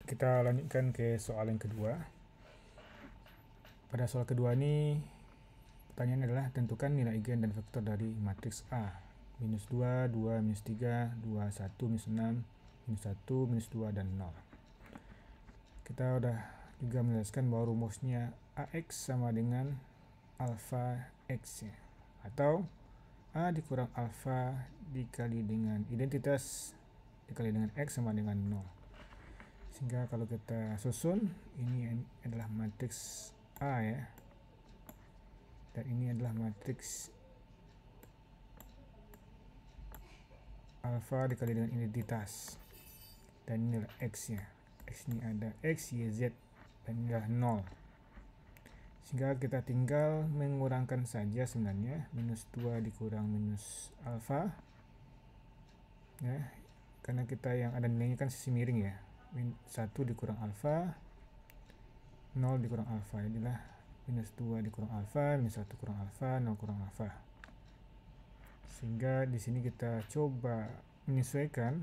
Kita lanjutkan ke soal yang kedua. Pada soal kedua ini, pertanyaannya adalah tentukan nilai eigen dan vektor dari matriks A. Minus 2, 2, minus 3, 2, 1, minus 6, minus 1, minus 2, dan 0. Kita udah juga menjelaskan bahwa rumusnya AX sama dengan alfa X ya. Atau A dikurang alfa dikali dengan identitas dikali dengan X sama dengan 0. Sehingga kalau kita susun, ini adalah matriks A ya, dan ini adalah matriks alfa dikali dengan identitas, dan ini adalah X ya. X ini ada X, Y, Z, dan ini adalah 0. Sehingga kita tinggal mengurangkan saja sebenarnya, minus 2 dikurang minus alfa ya, karena kita yang ada nilainya kan sisi miring ya. 1 dikurang alfa, 0 dikurang alfa, inilah minus 2 dikurang alfa, minus 1 kurang alfa, 0 kurang alfa. Sehingga di sini kita coba menyesuaikan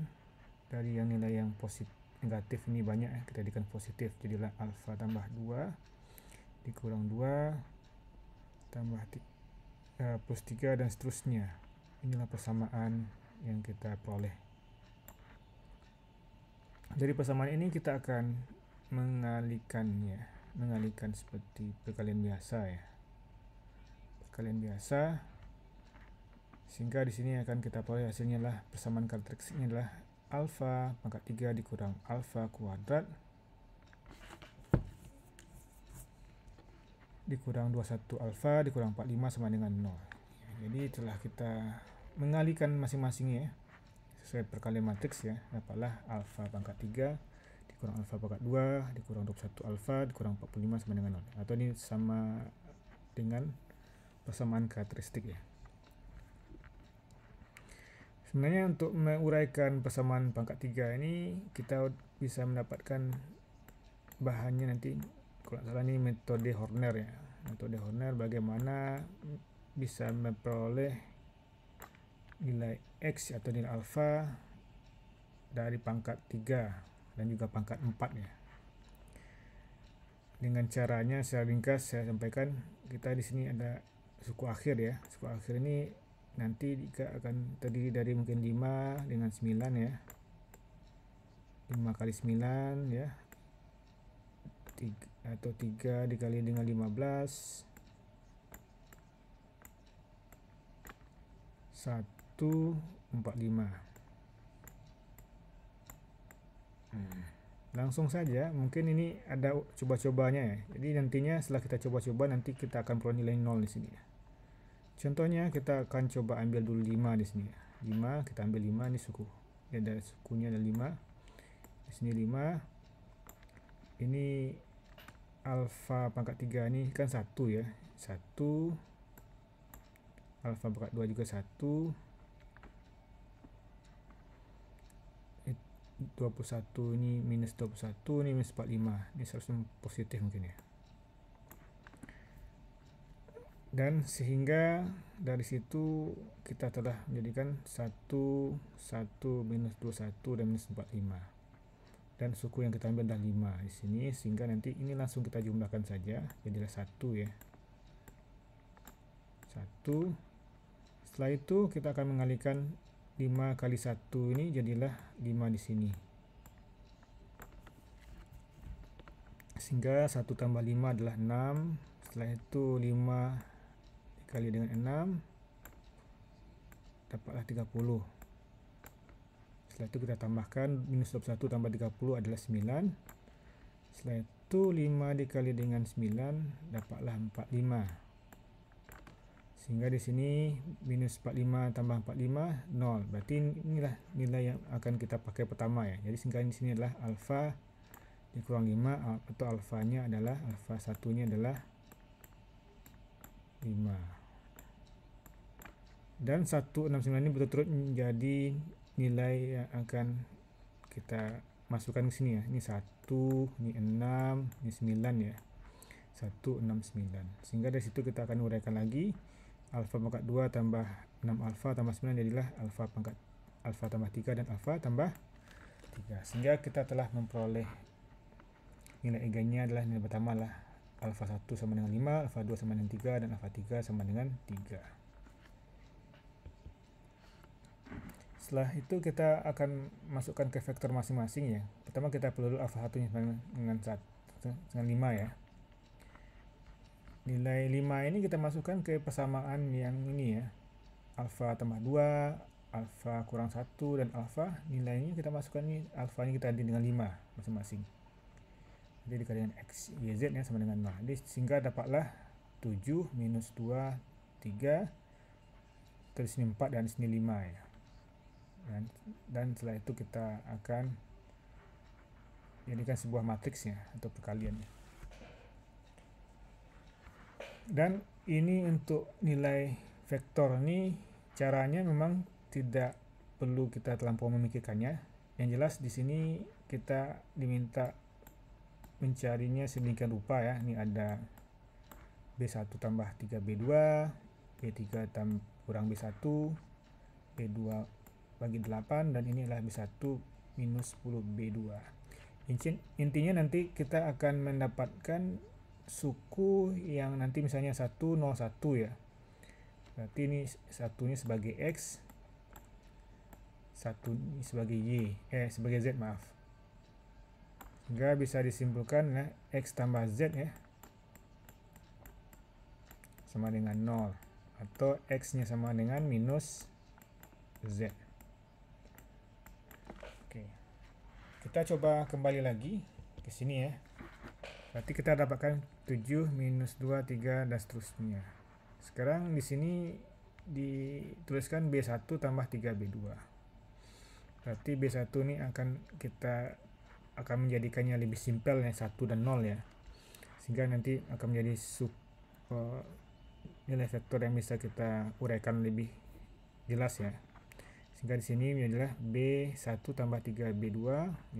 dari yang nilai yang positif, negatif ini banyak ya, kita jadikan positif, jadilah alfa tambah 2 dikurang 2 tambah plus 3 dan seterusnya. Inilah persamaan yang kita peroleh. Dari persamaan ini kita akan mengalihkannya, mengalihkan seperti perkalian biasa ya. Perkalian biasa, sehingga di sini akan kita peroleh hasilnya lah persamaan karakteristiknya adalah alfa pangkat 3 dikurang alfa kuadrat dikurang 21 alfa dikurang 45 sama dengan 0. Jadi telah kita mengalihkan masing-masing ya, sesuai perkalian matriks ya, dapatlah alfa pangkat 3 dikurang alfa pangkat 2 dikurang 21 alfa dikurang 45 sama dengan 0. Atau ini sama dengan persamaan karakteristik ya. Sebenarnya untuk menguraikan persamaan pangkat 3 ini kita bisa mendapatkan bahannya nanti, kalau salah ini metode Horner ya. Metode Horner bagaimana bisa memperoleh nilai X atau nilai alfa dari pangkat 3 dan juga pangkat 4 ya. Dengan caranya secara ringkas saya sampaikan, kita di sini ada suku akhir ya. Suku akhir ini nanti akan terdiri dari mungkin 5 dengan 9 ya. 5 kali 9 ya. 3 dikali dengan 15. 145. Langsung saja, mungkin ini ada coba-cobanya ya. Jadi nantinya setelah kita coba-coba nanti kita akan peroleh nilai 0 di sini ya. Contohnya kita akan coba ambil dulu 5 di sini ya. 5 kita ambil 5, ini suku. Ya, ada sukunya ada 5. Di sini 5. Ini alfa pangkat 3 ini kan 1 ya. 1 alfa pangkat 2 juga 1. 21 ini minus 21, ini minus 45. Ini seharusnya positif mungkin ya. Dan sehingga dari situ kita telah menjadikan 1, 1, minus 21 dan minus 45. Dan suku yang kita ambil adalah 5 di sini, sehingga nanti ini langsung kita jumlahkan saja, jadilah 1 ya. 1. Setelah itu kita akan mengalihkan 5 kali 1 ini jadilah 5 di sini. Sehingga 1 tambah 5 adalah 6. Setelah itu 5 dikali dengan 6 dapatlah 30. Setelah itu kita tambahkan minus 21 tambah 30 adalah 9. Setelah itu 5 dikali dengan 9 dapatlah 45. Sehingga di sini minus 45 tambah 45 0. Berarti inilah nilai yang akan kita pakai pertama ya. Jadi sehingga di sini adalah alfa dikurang 5 atau alfanya adalah alfa satunya adalah 5. Dan 169 ini berturut-turut menjadi nilai yang akan kita masukkan ke sini ya. Ini 1, ini 6, ini 9 ya. 169. Sehingga dari situ kita akan uraikan lagi. Alfa pangkat 2 tambah 6 alfa tambah 9 jadilah alfa pangkat alfa tambah 3 dan alfa tambah 3. Sehingga kita telah memperoleh nilai eigennya adalah nilai pertama lah alfa 1 sama dengan 5, alfa 2 sama dengan 3, dan alfa 3 sama dengan 3. Setelah itu kita akan masukkan ke vektor masing-masing ya. Pertama kita perlu alfa 1 nya dengan 5 ya. Nilai 5 ini kita masukkan ke persamaan yang ini ya. Alfa tambah 2, alfa kurang 1, dan alfa nilainya kita masukkan ini, alfa ini kita ganti dengan 5 masing-masing. Jadi dikali dengan x, y, z ya sama dengan 0. Jadi sehingga dapatlah 7 minus 2, 3, terus sini 4 dan sini 5 ya. Dan setelah itu kita akan jadikan sebuah matriks ya, atau perkalian ya. Dan ini untuk nilai vektor ini caranya memang tidak perlu kita terlampau memikirkannya. Yang jelas di sini kita diminta mencarinya sedemikian rupa ya. Ini ada B1 tambah 3B2, B3 kurang B1, B2 bagi 8, dan ini adalah B1 minus 10B2. Intinya nanti kita akan mendapatkan suku yang nanti misalnya 101 ya. Berarti ini satunya sebagai X, satu ini sebagai Y, sebagai Z maaf. Sehingga bisa disimpulkan ya, X tambah Z ya sama dengan 0, atau X nya sama dengan minus Z. Oke, kita coba kembali lagi ke sini ya. Berarti kita dapatkan 7 minus 2, 3 dan seterusnya. Sekarang di sini dituliskan B1 tambah 3B2. Berarti B1 ini akan menjadikannya lebih simpel ya, 1 dan 0 ya. Sehingga nanti akan menjadi nilai vektor yang bisa kita uraikan lebih jelas ya. Sehingga di sini adalah B1 tambah 3B2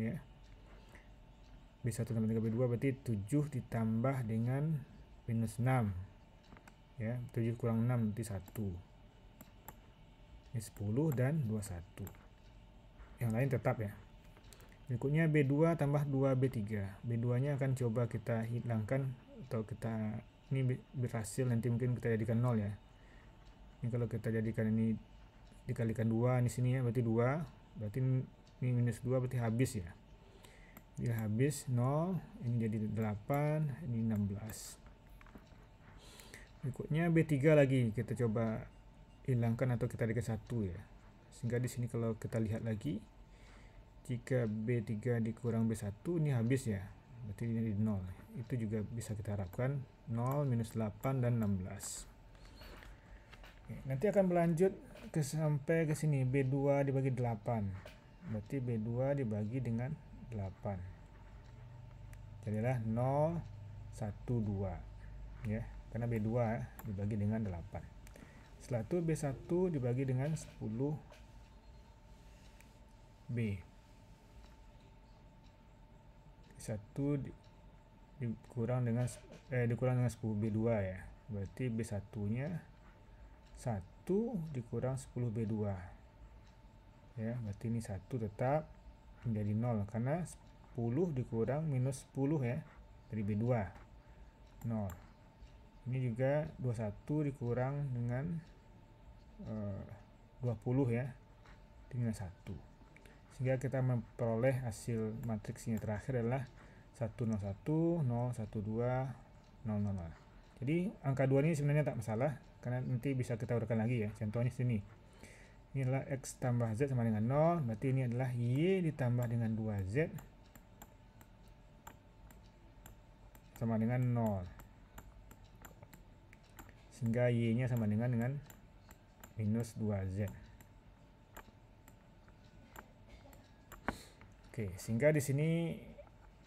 ya. B1 tambah 3B2 berarti 7 ditambah dengan minus 6 ya. 7 kurang 6 berarti 1. Ini 10 dan 21. Yang lain tetap ya. Berikutnya B2 tambah 2B3. B2 nya akan coba kita hilangkan, atau ini berhasil nanti mungkin kita jadikan 0 ya. Ini kalau kita jadikan ini dikalikan 2 di sini ya, berarti 2. Berarti ini minus 2 berarti habis ya. Jadi habis 0, ini jadi 8, ini 16. Berikutnya B3 lagi kita coba hilangkan atau kita jadikan 1 ya. Sehingga di sini kalau kita lihat lagi, jika B3 dikurang B1 ini habis ya, berarti ini jadi 0. Itu juga bisa kita harapkan 0, minus 8, dan 16. Oke, nanti akan berlanjut sampai ke sini, B2 dibagi 8. Berarti B2 dibagi dengan 8. Jadilah 0, 1, 2 ya, karena B2 dibagi dengan 8. Setelah itu B1 dibagi dengan 10B. 1 dikurang dengan 10B2 ya. Berarti B1 nya 1 dikurang 10B2 ya. Berarti ini 1 tetap menjadi 0 karena 10 dikurang minus 10 ya, dari B2 0. Ini juga 21 dikurang dengan 20 ya, dengan 1. Sehingga kita memperoleh hasil matriksnya terakhir adalah 101, 012, 000. Jadi angka 2 ini sebenarnya tak masalah, karena nanti bisa kita urutkan lagi ya. Contohnya sini, ini adalah X tambah Z sama dengan 0, berarti ini adalah Y ditambah dengan 2Z sama dengan 0. Sehingga Y nya sama dengan minus 2Z. Oke, sehingga di sini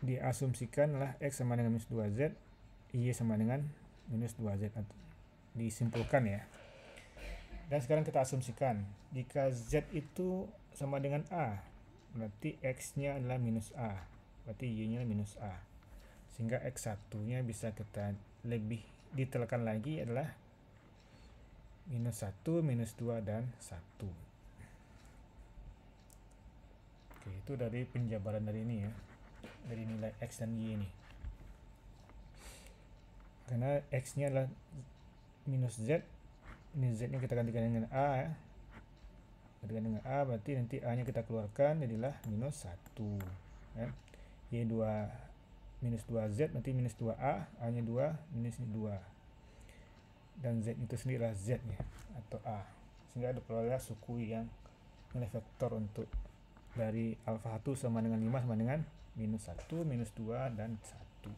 diasumsikan adalah X sama dengan minus 2Z, Y sama dengan minus 2Z. Disimpulkan ya. Dan sekarang kita asumsikan, jika Z itu sama dengan A, berarti X-nya adalah minus A. Berarti Y-nya minus A. Sehingga X1-nya bisa kita lebih detailkan lagi adalah minus 1, minus 2, dan 1. Oke, itu dari penjabaran dari ini ya, dari nilai X dan Y ini. karena X nya adalah minus Z, ini Z nya kita gantikan dengan A ya, gantikan dengan A, berarti nanti A nya kita keluarkan jadilah minus 1 ya. Y2 minus 2Z nanti minus 2A, A nya 2, minus 2, dan Z itu sendiri adalah Z nya atau A, sehingga ada peroleh suku yang nilai vektor untuk dari alfa 1 sama dengan 5 sama dengan minus 1, minus 2, dan 1.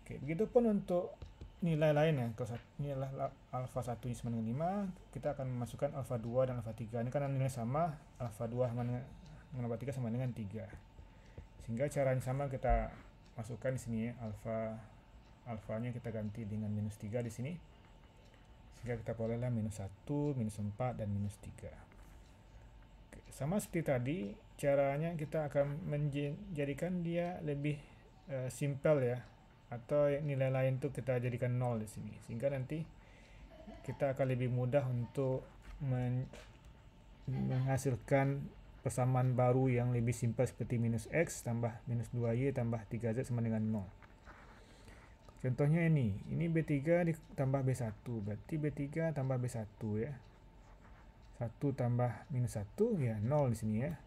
Oke, begitupun untuk nilai lain ya. Kalau ini adalah alfa 1 sama dengan 5, kita akan memasukkan alfa 2 dan alfa 3. Ini karena nilai sama, alfa 2 sama dengan alfa 3 sama dengan 3. Sehingga caranya sama, kita masukkan di sini ya, alfanya kita ganti dengan minus 3 di sini. Sehingga kita perolehlah minus 1, minus 4, dan minus 3. Oke, sama seperti tadi, caranya kita akan menjadikan dia lebih simpel ya, atau nilai lain tuh kita jadikan 0 di sini, sehingga nanti kita akan lebih mudah untuk menghasilkan persamaan baru yang lebih simpel seperti minus X tambah minus 2Y tambah 3Z sama dengan 0. Contohnya ini B3 ditambah B1, berarti B3 tambah B1 ya. 1 tambah minus 1 ya 0 di sini ya.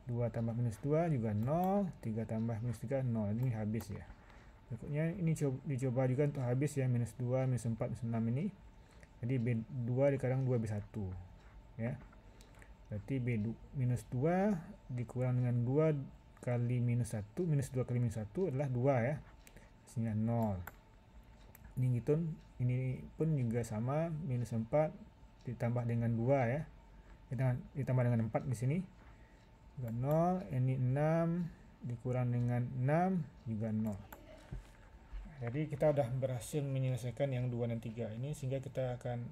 2 tambah minus 2 juga 0, 3 tambah minus 3 0. Ini habis ya. Berikutnya ini dicoba juga untuk habis ya, minus 2, minus 4, minus 6 ini. Jadi B2 dikurang 2B1 ya. Berarti minus 2 dikurang dengan 2 kali minus 1, minus 2 kali minus 1 adalah 2 ya. Sehingga 0. Ini pun juga sama, minus 4 ditambah dengan 2 ya. Ditambah dengan 4 di sini. Juga 0, ini 6 dikurang dengan 6 juga 0. Jadi kita sudah berhasil menyelesaikan yang 2 dan 3 ini, sehingga kita akan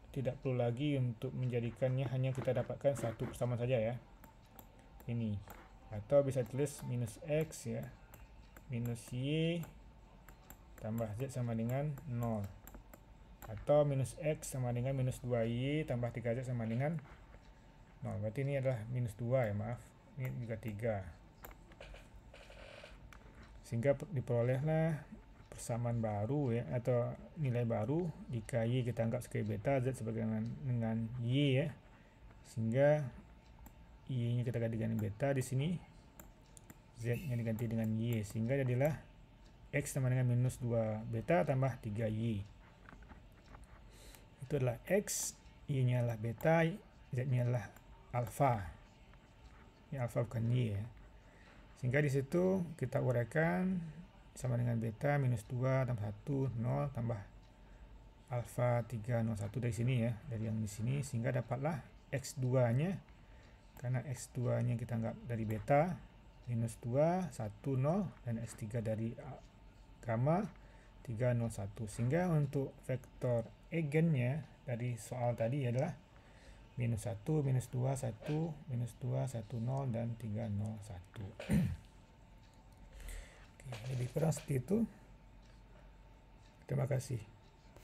tidak perlu lagi untuk menjadikannya hanya kita dapatkan satu persamaan saja ya. Ini. Atau bisa tulis minus X ya, minus Y tambah Z sama dengan 0. Atau minus X sama dengan minus 2Y tambah 3Z sama dengan 0. Berarti ini adalah minus 2 ya, maaf. Ini juga 3. Sehingga diperolehlah persamaan baru ya, atau nilai baru jika Y kita anggap sebagai beta, Z sebagai dengan Y ya. Sehingga Y nya kita ganti dengan beta di sini, Z nya diganti dengan Y, sehingga jadilah X sama dengan minus 2 beta tambah 3Y. Itu adalah X, Y nya adalah beta, Z nya adalah alfa. Ini alfa bukan Y ya. Sehingga di situ kita uraikan sama dengan beta minus 2 tambah 1 0 tambah alfa 3 0 1 dari sini ya, dari yang di sini, sehingga dapatlah X2 nya, karena X2 nya kita anggap dari beta minus 2 1 0 dan X3 dari gamma 3 0 1, sehingga untuk vektor eigennya dari soal tadi adalah minus 1 minus 2 1 minus 2 1 0 dan 3 0 1. Lebih kurang seperti itu. Terima kasih.